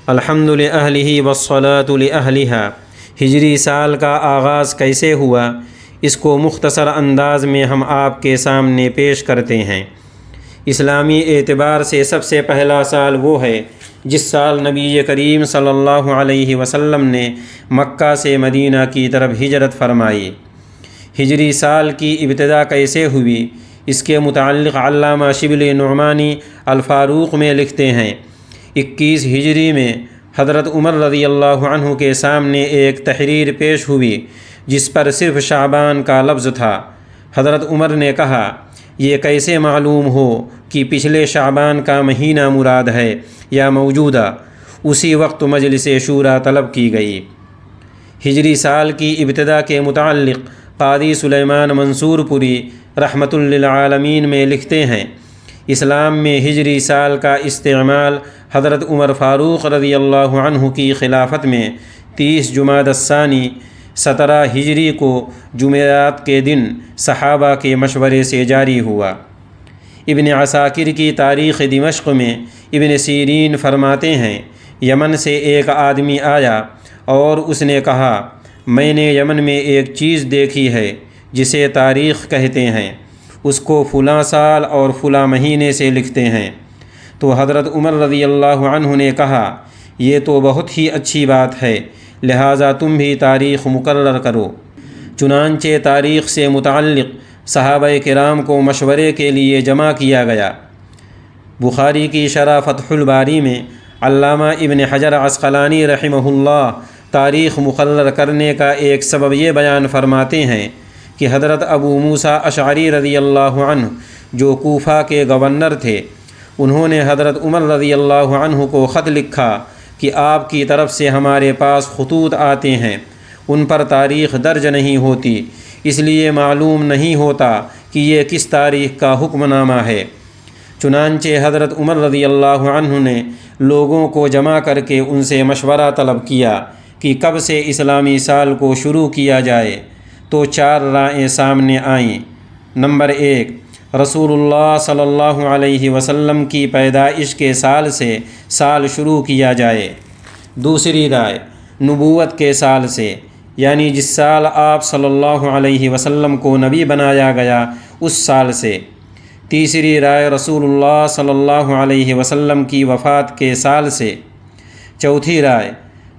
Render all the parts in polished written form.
الحمد لأہلہ والصلاة لأہلہا۔ ہجری سال کا آغاز کیسے ہوا، اس کو مختصر انداز میں ہم آپ کے سامنے پیش کرتے ہیں۔ اسلامی اعتبار سے سب سے پہلا سال وہ ہے جس سال نبی کریم صلی اللہ علیہ وسلم نے مکہ سے مدینہ کی طرف ہجرت فرمائی۔ ہجری سال کی ابتدا کیسے ہوئی، اس کے متعلق علامہ شبلی نعمانی الفاروق میں لکھتے ہیں، 21 ہجری میں حضرت عمر رضی اللہ عنہ کے سامنے ایک تحریر پیش ہوئی جس پر صرف شعبان کا لفظ تھا۔ حضرت عمر نے کہا، یہ کیسے معلوم ہو کہ پچھلے شعبان کا مہینہ مراد ہے یا موجودہ؟ اسی وقت مجلس شورا طلب کی گئی۔ ہجری سال کی ابتدا کے متعلق قاضی سلیمان منصور پوری رحمۃ للعالمین میں لکھتے ہیں، اسلام میں ہجری سال کا استعمال حضرت عمر فاروق رضی اللہ عنہ کی خلافت میں 30 جمادی الثانی 17 ہجری کو جمعرات کے دن صحابہ کے مشورے سے جاری ہوا۔ ابن عساکر کی تاریخ دمشق میں ابن سیرین فرماتے ہیں، یمن سے ایک آدمی آیا اور اس نے کہا، میں نے یمن میں ایک چیز دیکھی ہے جسے تاریخ کہتے ہیں، اس کو فلاں سال اور فلاں مہینے سے لکھتے ہیں۔ تو حضرت عمر رضی اللہ عنہ نے کہا، یہ تو بہت ہی اچھی بات ہے، لہٰذا تم بھی تاریخ مقرر کرو۔ چنانچہ تاریخ سے متعلق صحابہ کرام کو مشورے کے لیے جمع کیا گیا۔ بخاری کی شرح فتح الباری میں علامہ ابن حجر عسقلانی رحمہ اللہ تاریخ مقرر کرنے کا ایک سبب یہ بیان فرماتے ہیں کہ حضرت ابو موسیٰ اشعری رضی اللہ عنہ جو کوفہ کے گورنر تھے، انہوں نے حضرت عمر رضی اللہ عنہ کو خط لکھا کہ آپ کی طرف سے ہمارے پاس خطوط آتے ہیں، ان پر تاریخ درج نہیں ہوتی، اس لیے معلوم نہیں ہوتا کہ یہ کس تاریخ کا حکم نامہ ہے۔ چنانچہ حضرت عمر رضی اللہ عنہ نے لوگوں کو جمع کر کے ان سے مشورہ طلب کیا کہ کب سے اسلامی سال کو شروع کیا جائے، تو 4 رائے سامنے آئیں۔ نمبر 1، رسول اللہ صلی اللہ علیہ وسلم کی پیدائش کے سال سے سال شروع کیا جائے۔ دوسری رائے، نبوت کے سال سے، یعنی جس سال آپ صلی اللہ علیہ وسلم کو نبی بنایا گیا اس سال سے۔ تیسری رائے، رسول اللہ صلی اللہ علیہ وسلم کی وفات کے سال سے۔ چوتھی رائے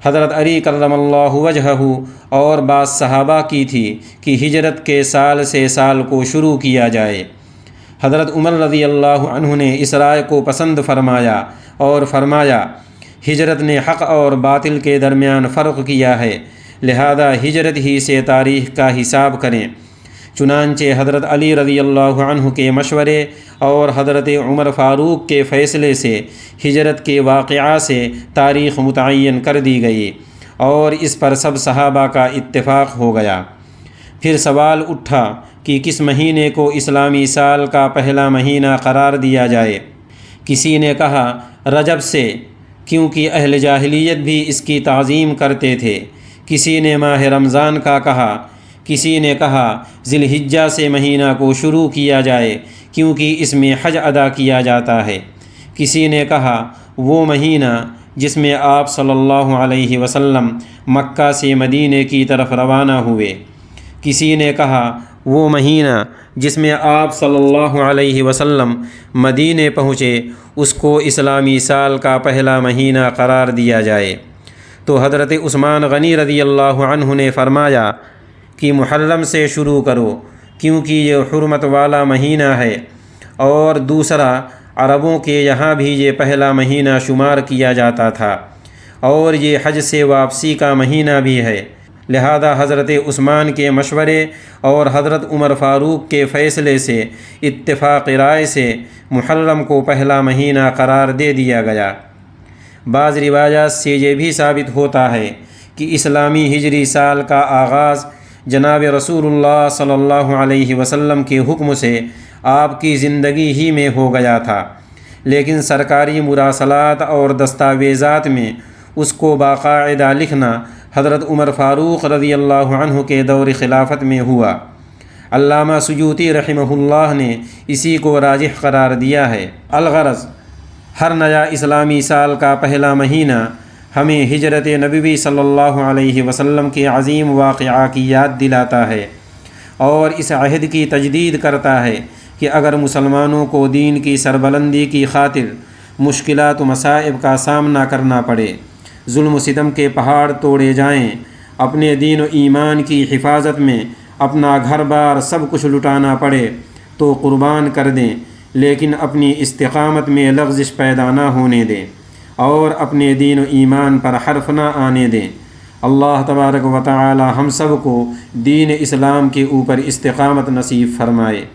حضرت علی کرم اللہ وجہہ اور بعض صحابہ کی تھی کہ ہجرت کے سال سے سال کو شروع کیا جائے۔ حضرت عمر رضی اللہ عنہ نے اس رائے کو پسند فرمایا اور فرمایا، ہجرت نے حق اور باطل کے درمیان فرق کیا ہے، لہذا ہجرت ہی سے تاریخ کا حساب کریں۔ چنانچہ حضرت علی رضی اللہ عنہ کے مشورے اور حضرت عمر فاروق کے فیصلے سے ہجرت کے واقعہ سے تاریخ متعین کر دی گئی اور اس پر سب صحابہ کا اتفاق ہو گیا۔ پھر سوال اٹھا کہ کس مہینے کو اسلامی سال کا پہلا مہینہ قرار دیا جائے۔ کسی نے کہا رجب سے، کیونکہ اہل جاہلیت بھی اس کی تعظیم کرتے تھے۔ کسی نے ماہ رمضان کا کہا، کسی نے کہا ذی الحجہ سے مہینہ کو شروع کیا جائے کیونکہ اس میں حج ادا کیا جاتا ہے۔ کسی نے کہا وہ مہینہ جس میں آپ صلی اللہ علیہ وسلم مکہ سے مدینے کی طرف روانہ ہوئے۔ کسی نے کہا وہ مہینہ جس میں آپ صلی اللہ علیہ وسلم مدینے پہنچے، اس کو اسلامی سال کا پہلا مہینہ قرار دیا جائے۔ تو حضرت عثمان غنی رضی اللہ عنہ نے فرمایا کہ محرم سے شروع کرو کیونکہ یہ حرمت والا مہینہ ہے، اور دوسرا عربوں کے یہاں بھی یہ پہلا مہینہ شمار کیا جاتا تھا، اور یہ حج سے واپسی کا مہینہ بھی ہے، لہذا حضرت عثمان کے مشورے اور حضرت عمر فاروق کے فیصلے سے اتفاق رائے سے محرم کو پہلا مہینہ قرار دے دیا گیا۔ بعض روایات سے یہ بھی ثابت ہوتا ہے کہ اسلامی ہجری سال کا آغاز جناب رسول اللہ صلی اللہ علیہ وسلم کے حکم سے آپ کی زندگی ہی میں ہو گیا تھا، لیکن سرکاری مراسلات اور دستاویزات میں اس کو باقاعدہ لکھنا حضرت عمر فاروق رضی اللہ عنہ کے دور خلافت میں ہوا۔ علامہ سیوطی رحمہ اللہ نے اسی کو راجح قرار دیا ہے۔ الغرض، ہر نیا اسلامی سال کا پہلا مہینہ ہمیں ہجرت نبوی صلی اللہ علیہ وسلم کے عظیم واقعہ کی یاد دلاتا ہے اور اس عہد کی تجدید کرتا ہے کہ اگر مسلمانوں کو دین کی سربلندی کی خاطر مشکلات و مصائب کا سامنا کرنا پڑے، ظلم و ستم کے پہاڑ توڑے جائیں، اپنے دین و ایمان کی حفاظت میں اپنا گھر بار سب کچھ لٹانا پڑے تو قربان کر دیں، لیکن اپنی استقامت میں لغزش پیدا نہ ہونے دیں اور اپنے دین و ایمان پر حرف نہ آنے دیں۔ اللہ تبارک و تعالی ہم سب کو دین اسلام کے اوپر استقامت نصیب فرمائے۔